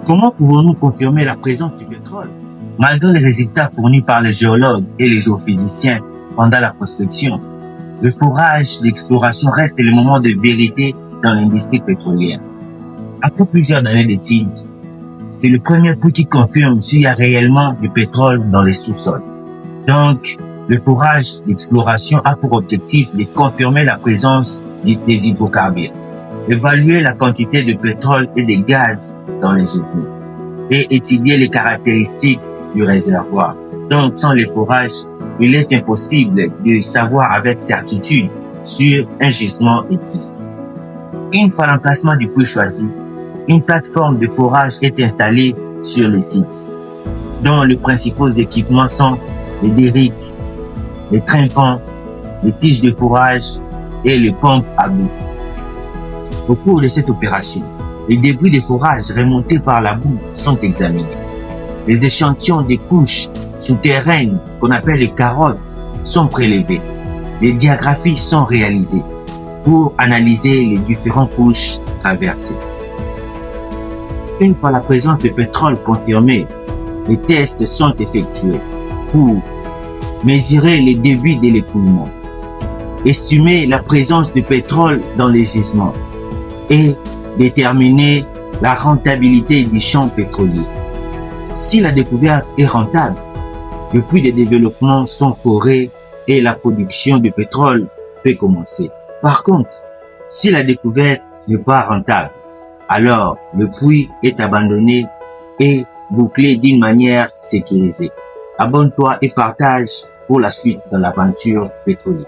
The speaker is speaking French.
Comment pouvons-nous confirmer la présence du pétrole? Malgré les résultats fournis par les géologues et les géophysiciens pendant la prospection, le forage d'exploration reste le moment de vérité dans l'industrie pétrolière. Après plusieurs années d'études, c'est le premier puits qui confirme s'il y a réellement du pétrole dans les sous-sols. Donc, le forage d'exploration a pour objectif de confirmer la présence des hydrocarbures, évaluer la quantité de pétrole et de gaz dans les gisements et étudier les caractéristiques du réservoir. Donc, sans le forage, il est impossible de savoir avec certitude si un gisement existe. Une fois l'emplacement du puits choisi, une plateforme de forage est installée sur le site, dont les principaux équipements sont les dériques, les tympan, les tiges de forage et les pompes à bout. Au cours de cette opération, les débris de forage remontés par la boue sont examinés. Les échantillons des couches souterraines qu'on appelle les carottes sont prélevés. Les diagraphies sont réalisées pour analyser les différentes couches traversées. Une fois la présence de pétrole confirmée, les tests sont effectués pour mesurer les débits de l'écoulement, estimer la présence de pétrole dans les gisements et déterminer la rentabilité du champ pétrolier. Si la découverte est rentable, le puits de développement sont forés et la production de pétrole peut commencer. Par contre, si la découverte n'est pas rentable, alors le puits est abandonné et bouclé d'une manière sécurisée. Abonne-toi et partage pour la suite de l'aventure pétrolière.